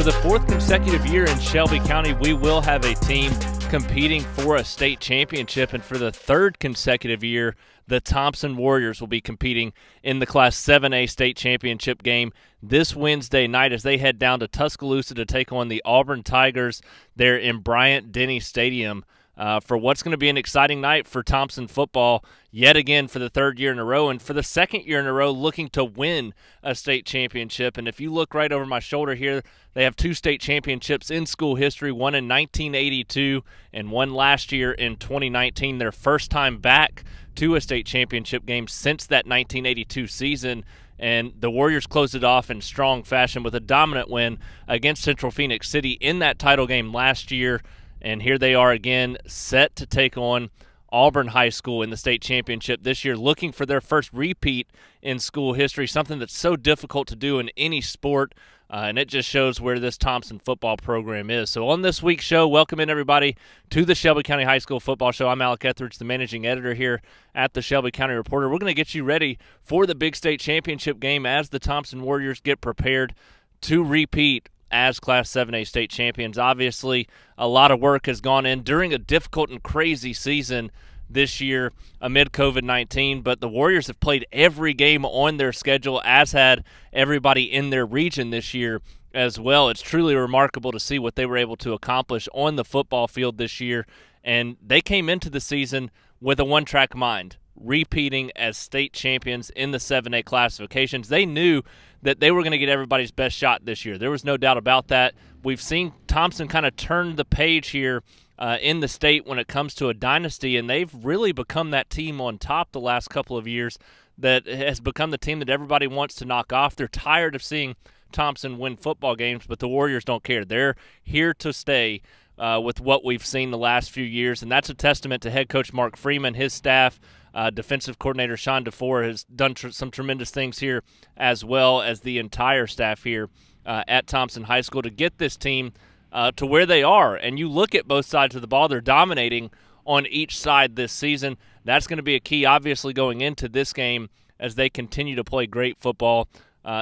For the fourth consecutive year in Shelby County, we will have a team competing for a state championship, and for the third consecutive year, the Thompson Warriors will be competing in the Class 7A state championship game this Wednesday night as they head down to Tuscaloosa to take on the Auburn Tigers there in Bryant-Denny Stadium for what's going to be an exciting night for Thompson football yet again for the third year in a row, and for the second year in a row looking to win a state championship. And if you look right over my shoulder here, they have two state championships in school history, one in 1982 and one last year in 2019, their first time back to a state championship game since that 1982 season. And the Warriors closed it off in strong fashion with a dominant win against Central Phoenix City in that title game last year. And here they are again, set to take on Auburn High School in the state championship this year, looking for their first repeat in school history, something that's so difficult to do in any sport, and it just shows where this Thompson football program is. So on this week's show, welcome in everybody to the Shelby County High School Football Show. I'm Alec Etheridge, the managing editor here at the Shelby County Reporter. We're going to get you ready for the big state championship game as the Thompson Warriors get prepared to repeat as Class 7A state champions. Obviously, a lot of work has gone in during a difficult and crazy season this year amid COVID-19, but the Warriors have played every game on their schedule, as had everybody in their region this year as well. It's truly remarkable to see what they were able to accomplish on the football field this year, and they came into the season with a one-track mind, repeating as state champions in the 7A classifications. They knew that they were going to get everybody's best shot this year. There was no doubt about that. We've seen Thompson kind of turn the page here in the state when it comes to a dynasty, and they've really become that team on top the last couple of years that has become the team that everybody wants to knock off. They're tired of seeing Thompson win football games, but the Warriors don't care. They're here to stay with what we've seen the last few years, and that's a testament to head coach Mark Freeman, his staff. Defensive coordinator Sean DeFore has done some tremendous things here, as well as the entire staff here at Thompson High School to get this team to where they are. And you look at both sides of the ball, they're dominating on each side this season. That's going to be a key, obviously, going into this game as they continue to play great football,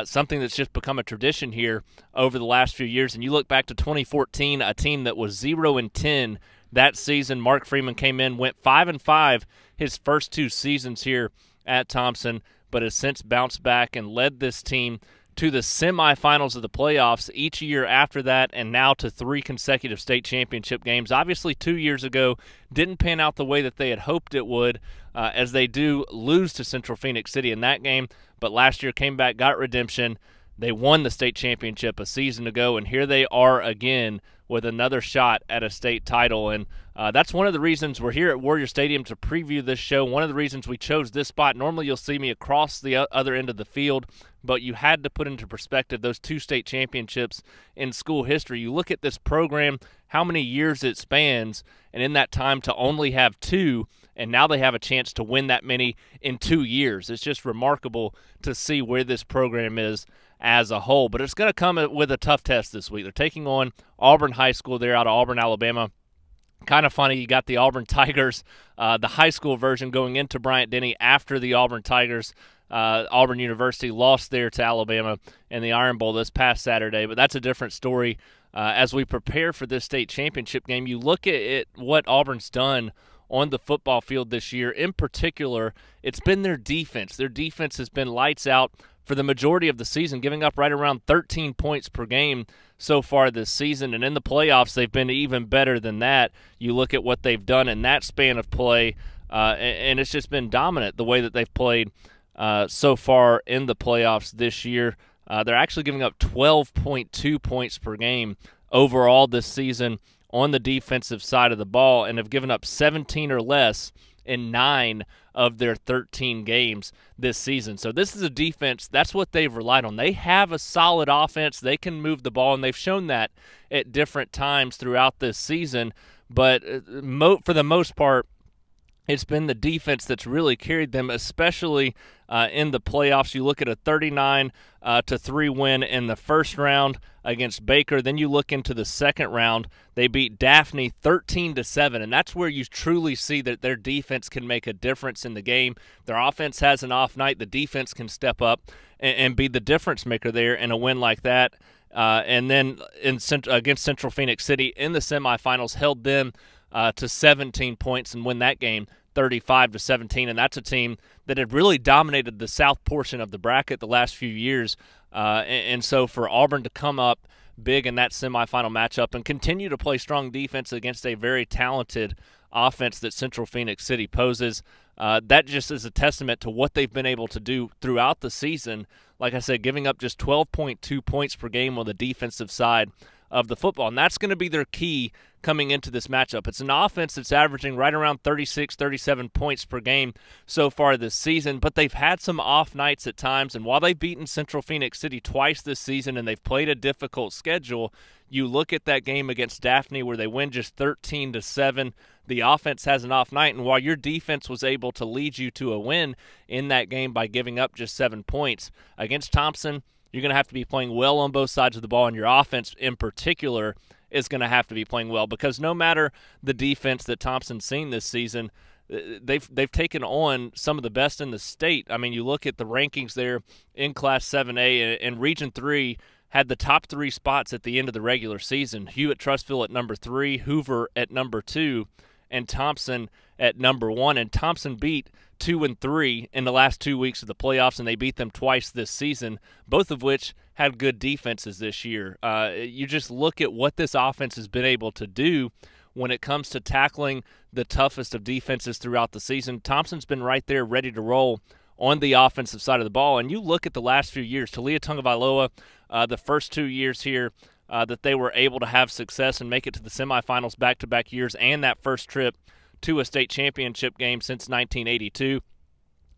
something that's just become a tradition here over the last few years. And you look back to 2014, a team that was 0-10 that season. Mark Freeman came in, went 5-5 his first two seasons here at Thompson, but has since bounced back and led this team to the semifinals of the playoffs each year after that, and now to 3 consecutive state championship games. Obviously, 2 years ago didn't pan out the way that they had hoped it would, as they do lose to Central Phoenix City in that game, but last year came back, got redemption. They won the state championship a season ago, and here they are again with another shot at a state title. And that's one of the reasons we're here at Warrior Stadium to preview this show. One of the reasons we chose this spot. Normally you'll see me across the other end of the field, but you had to put into perspective those 2 state championships in school history. You look at this program, how many years it spans, and in that time to only have 2, and now they have a chance to win that many in 2 years. It's just remarkable to see where this program is as a whole. But it's going to come with a tough test this week. They're taking on Auburn High School there out of Auburn, Alabama. Kind of funny, you got the Auburn Tigers, the high school version, going into Bryant-Denny after the Auburn Tigers. Auburn University lost there to Alabama in the Iron Bowl this past Saturday, but that's a different story. As we prepare for this state championship game, you look at what Auburn's done on the football field this year. In particular, it's been their defense. Their defense has been lights out for the majority of the season, giving up right around 13 points per game so far this season. And in the playoffs, they've been even better than that. You look at what they've done in that span of play, and it's just been dominant the way that they've played so far in the playoffs this year. They're actually giving up 12.2 points per game overall this season on the defensive side of the ball, and have given up 17 or less in 9 of their 13 games this season. So this is a defense, that's what they've relied on. They have a solid offense. They can move the ball, and they've shown that at different times throughout this season. But for the most part, it's been the defense that's really carried them, especially in the playoffs. You look at a 39-3 win in the first round against Baker. Then you look into the second round. They beat Daphne 13-7, and that's where you truly see that their defense can make a difference in the game. Their offense has an off night. The defense can step up and be the difference maker there in a win like that. and then against Central Phoenix City in the semifinals, held them to 17 points and win that game 35-17. And that's a team that had really dominated the south portion of the bracket the last few years. And so for Auburn to come up big in that semifinal matchup and continue to play strong defense against a very talented offense that Central Phoenix City poses, that just is a testament to what they've been able to do throughout the season. Like I said, giving up just 12.2 points per game on the defensive side of the football. And that's going to be their key coming into this matchup. It's an offense that's averaging right around 36, 37 points per game so far this season, but they've had some off nights at times. And while they've beaten Central Phoenix City twice this season and they've played a difficult schedule, you look at that game against Daphne where they win just 13-7. The offense has an off night, and while your defense was able to lead you to a win in that game by giving up just 7 points, against Thompson, you're going to have to be playing well on both sides of the ball, and your offense in particular is going to have to be playing well, because no matter the defense that Thompson's seen this season, they've taken on some of the best in the state. I mean, you look at the rankings there in Class 7A, and Region 3 had the top 3 spots at the end of the regular season. Hewitt-Trussville at number 3, Hoover at number 2, and Thompson at number 1. And Thompson beat 2 and 3 in the last 2 weeks of the playoffs, and they beat them twice this season, both of which had good defenses this year. You just look at what this offense has been able to do when it comes to tackling the toughest of defenses throughout the season. Thompson's been right there ready to roll on the offensive side of the ball. And you look at the last few years, Talia Tungavailoa, the first 2 years here, that they were able to have success and make it to the semifinals back-to-back years, and that first trip to a state championship game since 1982.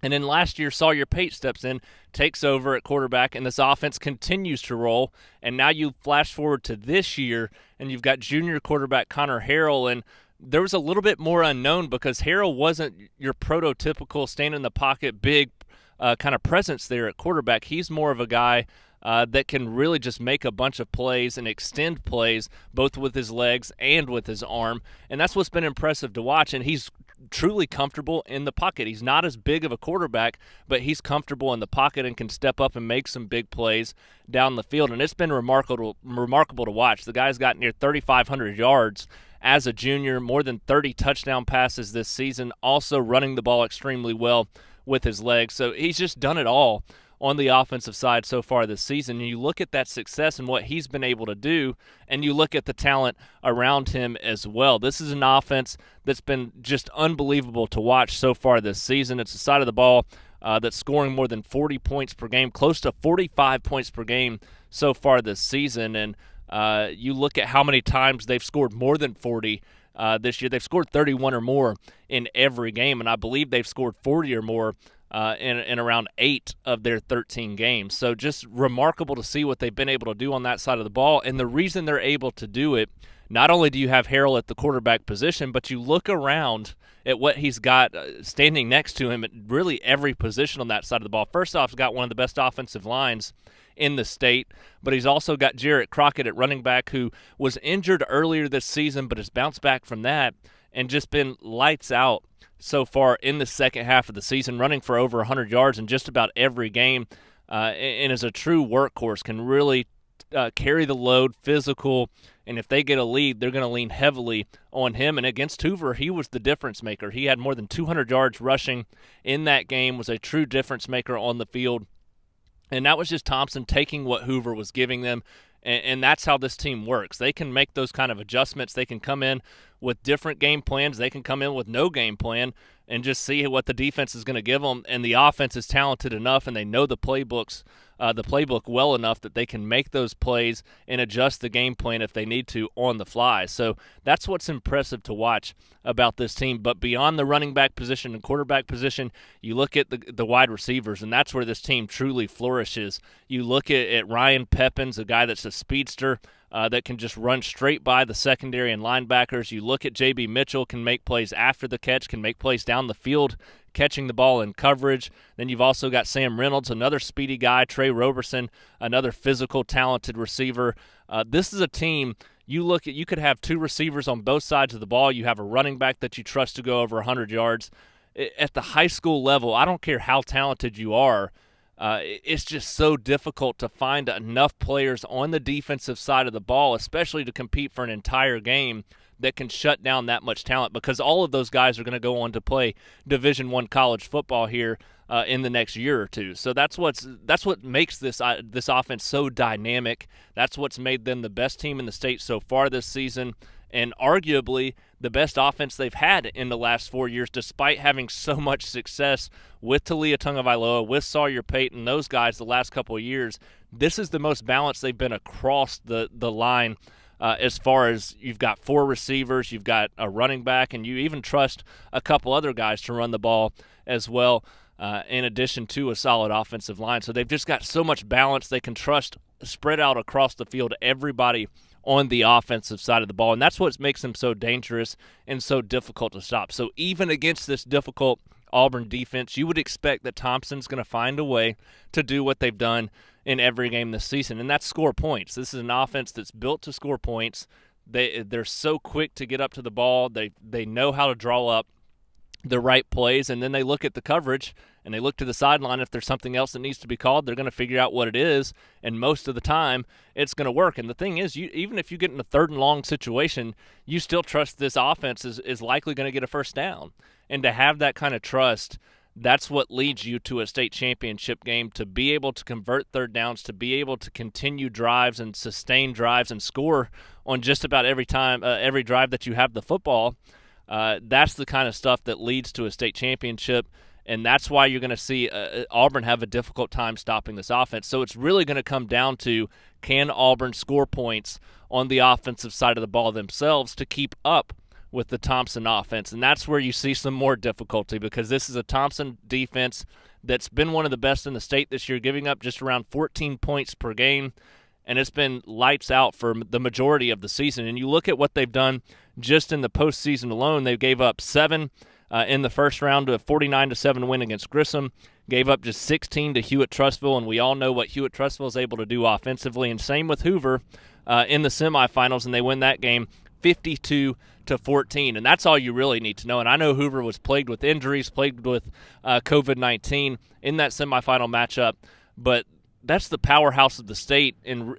And then last year, Sawyer Pate steps in, takes over at quarterback, and this offense continues to roll. And now you flash forward to this year, and you've got junior quarterback Connor Harrell, and there was a little bit more unknown because Harrell wasn't your prototypical stand-in-the-pocket, big kind of presence there at quarterback. He's more of a guy that can really just make a bunch of plays and extend plays both with his legs and with his arm, and that's what's been impressive to watch. And he's truly comfortable in the pocket. He's not as big of a quarterback, but he's comfortable in the pocket and can step up and make some big plays down the field, and it's been remarkable to watch. The guy's got near 3,500 yards as a junior, more than 30 touchdown passes this season, also running the ball extremely well with his legs. So he's just done it all on the offensive side so far this season. And you look at that success and what he's been able to do, and you look at the talent around him as well. This is an offense that's been just unbelievable to watch so far this season. It's a side of the ball that's scoring more than 40 points per game, close to 45 points per game so far this season. And you look at how many times they've scored more than 40 this year. They've scored 31 or more in every game, and I believe they've scored 40 or more in around 8 of their 13 games. So just remarkable to see what they've been able to do on that side of the ball. And the reason they're able to do it, not only do you have Harrell at the quarterback position, but you look around at what he's got standing next to him at really every position on that side of the ball. First off, he's got one of the best offensive lines in the state, but he's also got Jarrett Crockett at running back, who was injured earlier this season but has bounced back from that and just been lights out so far in the second half of the season, running for over 100 yards in just about every game, and is a true workhorse, can really carry the load, physical, and if they get a lead, they're going to lean heavily on him. And against Hoover, he was the difference maker. He had more than 200 yards rushing in that game, was a true difference maker on the field. And that was just Thompson taking what Hoover was giving them, and that's how this team works. They can make those kind of adjustments. They can come in with different game plans. They can come in with no game plan and just see what the defense is going to give them. And the offense is talented enough, and they know the playbook well enough that they can make those plays and adjust the game plan if they need to on the fly. So that's what's impressive to watch about this team. But beyond the running back position and quarterback position, you look at the wide receivers, and that's where this team truly flourishes. You look at Ryan Pepins, a guy that's a speedster, that can just run straight by the secondary and linebackers. You look at J.B. Mitchell, can make plays after the catch, can make plays down the field, catching the ball in coverage. Then you've also got Sam Reynolds, another speedy guy, Trey Roberson, another physical, talented receiver. This is a team, you look at, you could have 2 receivers on both sides of the ball. You have a running back that you trust to go over 100 yards. At the high school level, I don't care how talented you are, It's just so difficult to find enough players on the defensive side of the ball, especially to compete for an entire game, that can shut down that much talent, because all of those guys are going to go on to play Division I college football here in the next year or two. So that's what makes this offense so dynamic. That's what's made them the best team in the state so far this season, and arguably the best offense they've had in the last 4 years, despite having so much success with Talia Tungavailoa, with Sawyer Payton, those guys the last couple of years. This is the most balanced they've been across the line. As far as you've got 4 receivers, you've got a running back, and you even trust a couple other guys to run the ball as well, in addition to a solid offensive line. So they've just got so much balance. They can trust spread out across the field everybody on the offensive side of the ball, and that's what makes them so dangerous and so difficult to stop. So even against this difficult Auburn defense, you would expect that Thompson's going to find a way to do what they've done in every game this season, and that's score points. This is an offense that's built to score points. They're so quick to get up to the ball. They know how to draw up the right plays, and then they look at the coverage and they look to the sideline. If there's something else that needs to be called, they're going to figure out what it is, and most of the time it's going to work. And the thing is, even if you get in a 3rd and long situation, you still trust this offense is likely going to get a first down. And to have that kind of trust, that's what leads you to a state championship game, to be able to convert 3rd downs, to be able to continue drives and sustain drives and score on just about every drive that you have the football. That's the kind of stuff that leads to a state championship, and that's why you're going to see Auburn have a difficult time stopping this offense. So it's really going to come down to, can Auburn score points on the offensive side of the ball themselves to keep up with the Thompson offense? And that's where you see some more difficulty, because this is a Thompson defense that's been one of the best in the state this year, giving up just around 14 points per game, and it's been lights out for the majority of the season. And you look at what they've done just in the postseason alone. They gave up 7 in the first round to a 49-7 win against Grissom, gave up just 16 to Hewitt-Trussville, and we all know what Hewitt-Trussville is able to do offensively, and same with Hoover in the semifinals, and they win that game 52-14, and that's all you really need to know. And I know Hoover was plagued with injuries, plagued with COVID-19 in that semifinal matchup, but that's the powerhouse of the state in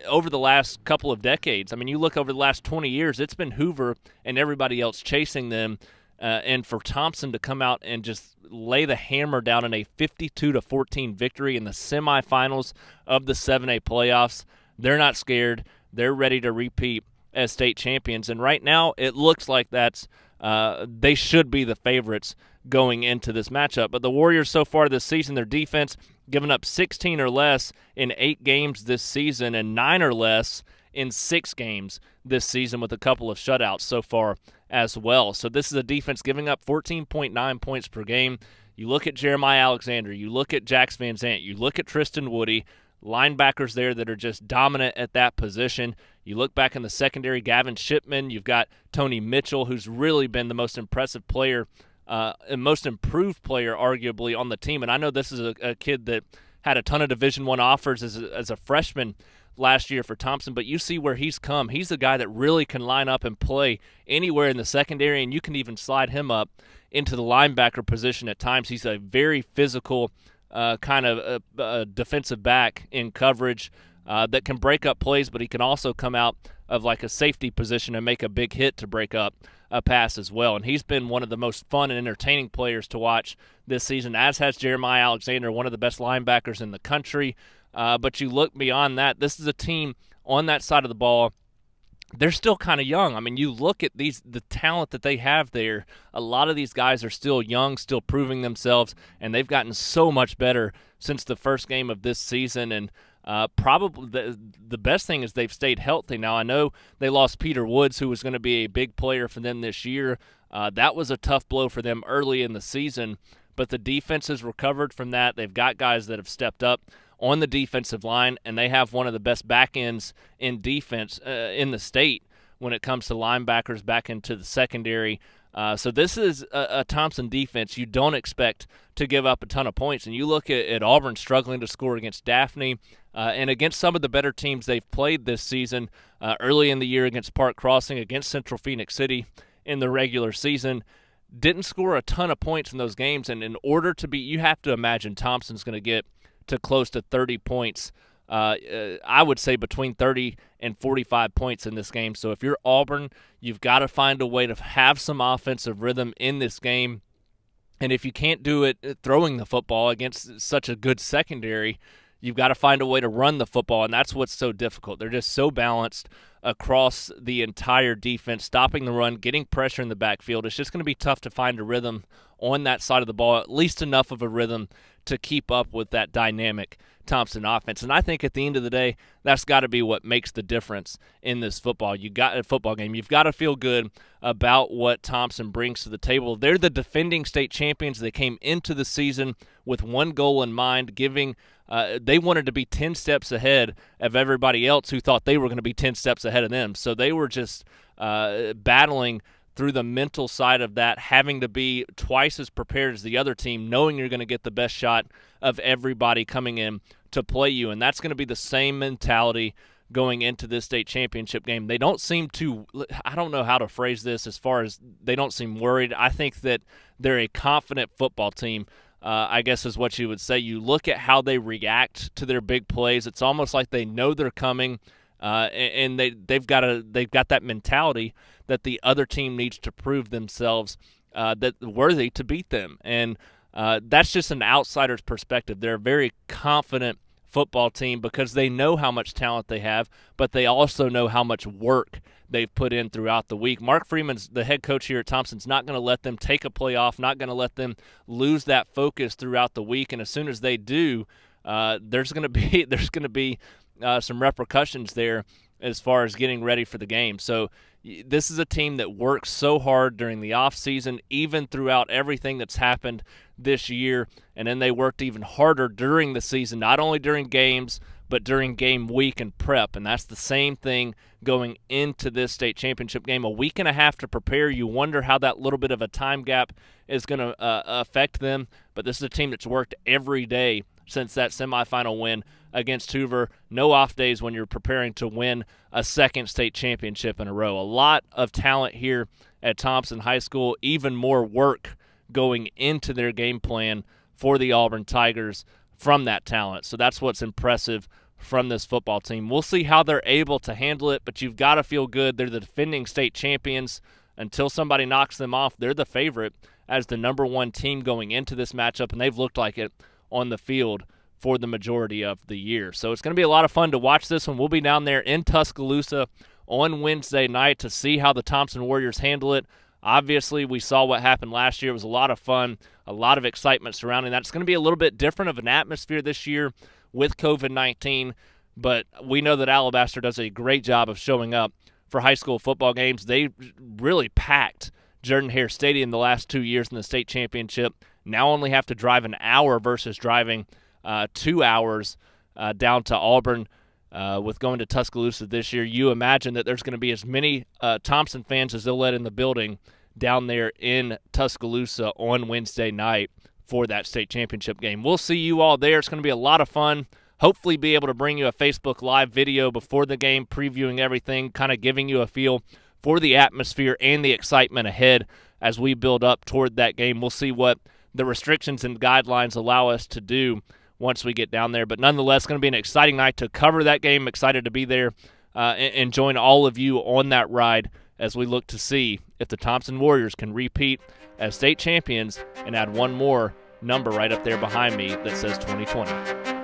over the last couple of decades. I mean, you look over the last 20 years, it's been Hoover and everybody else chasing them, and for Thompson to come out and just lay the hammer down in a 52-14 victory in the semifinals of the 7A playoffs, they're not scared. They're ready to repeat as state champions, and right now it looks like they should be the favorites going into this matchup. But the Warriors so far this season, their defense giving up 16 or less in 8 games this season, and 9 or less in 6 games this season, with a couple of shutouts so far as well. So this is a defense giving up 14.9 points per game. You look at Jeremiah Alexander, you look at Jax Van Zant, you look at Tristan Woody, linebackers there that are just dominant at that position. You look back in the secondary, Gavin Shipman, you've got Tony Mitchell, who's really been the most impressive player, and most improved player arguably on the team. And I know this is a kid that had a ton of Division I offers as a freshman last year for Thompson, but you see where he's come. He's a guy that really can line up and play anywhere in the secondary, and you can even slide him up into the linebacker position at times. He's a very physical kind of defensive back in coverage that can break up plays, but he can also come out of like a safety position and make a big hit to break up a pass as well. And he's been one of the most fun and entertaining players to watch this season, as has Jeremiah Alexander, one of the best linebackers in the country. But you look beyond that, this is a team on that side of the ball. They're still kind of young. I mean, you look at the talent that they have there. A lot of these guys are still young, still proving themselves, and they've gotten so much better since the first game of this season. And probably the best thing is they've stayed healthy. Now, I know they lost Peter Woods, who was going to be a big player for them this year. That was a tough blow for them early in the season, but the defense has recovered from that. They've got guys that have stepped up on the defensive line, and they have one of the best back ends in defense in the state when it comes to linebackers back into the secondary. So this is a Thompson defense you don't expect to give up a ton of points. And you look at Auburn struggling to score against Daphne and against some of the better teams they've played this season, early in the year against Park Crossing, against Central Phoenix City in the regular season. Didn't score a ton of points in those games, and in order to be, you have to imagine Thompson's going to get to close to 30 points. I would say between 30 and 45 points in this game. So if you're Auburn, you've got to find a way to have some offensive rhythm in this game. And if you can't do it throwing the football against such a good secondary, you've got to find a way to run the football, and that's what's so difficult. They're just so balanced across the entire defense, stopping the run, getting pressure in the backfield. It's just going to be tough to find a rhythm on that side of the ball, at least enough of a rhythm to keep up with that dynamic Thompson offense. And I think at the end of the day, that's got to be what makes the difference in this football game. You've got to feel good about what Thompson brings to the table. They're the defending state champions. They came into the season with one goal in mind, they wanted to be 10 steps ahead of everybody else who thought they were going to be 10 steps ahead of them. So they were just battling through the mental side of that, having to be twice as prepared as the other team, knowing you're going to get the best shot of everybody coming in to play you. And that's going to be the same mentality going into this state championship game. They don't seem to – I don't know how to phrase this as far as they don't seem worried. I think that they're a confident football team, I guess is what you would say. You look at how they react to their big plays. It's almost like they know they're coming, and they've got that mentality that the other team needs to prove themselves that worthy to beat them. And that's just an outsider's perspective. They're a very confident football team because they know how much talent they have, but they also know how much work they've put in throughout the week. Mark Freeman's the head coach here at Thompson's not going to let them take a play off, not going to let them lose that focus throughout the week. And as soon as they do, there's going to be some repercussions there as far as getting ready for the game. So this is a team that works so hard during the offseason, even throughout everything that's happened this year, and then they worked even harder during the season, not only during games, but during game week and prep, and that's the same thing going into this state championship game. A week and a half to prepare. You wonder how that little bit of a time gap is going to affect them, but this is a team that's worked every day since that semifinal win against Hoover. No off days when you're preparing to win a second state championship in a row. A lot of talent here at Thompson High School, even more work going into their game plan for the Auburn Tigers from that talent. So that's what's impressive from this football team. We'll see how they're able to handle it, but you've got to feel good. They're the defending state champions. Until somebody knocks them off, they're the favorite as the #1 team going into this matchup, and they've looked like it on the field for the majority of the year. So it's going to be a lot of fun to watch this one. We'll be down there in Tuscaloosa on Wednesday night to see how the Thompson Warriors handle it. Obviously, we saw what happened last year. It was a lot of fun, a lot of excitement surrounding that. It's going to be a little bit different of an atmosphere this year with COVID-19, but we know that Alabaster does a great job of showing up for high school football games. They really packed Jordan-Hare Stadium the last 2 years in the state championship. Now only have to drive an hour versus driving 2 hours down to Auburn. With going to Tuscaloosa this year, you imagine that there's going to be as many Thompson fans as they'll let in the building down there in Tuscaloosa on Wednesday night for that state championship game. We'll see you all there. It's going to be a lot of fun. Hopefully be able to bring you a Facebook Live video before the game, previewing everything, kind of giving you a feel for the atmosphere and the excitement ahead as we build up toward that game. We'll see what the restrictions and guidelines allow us to do once we get down there. But nonetheless, going to be an exciting night to cover that game. Excited to be there and join all of you on that ride as we look to see if the Thompson Warriors can repeat as state champions and add one more number right up there behind me that says 2020.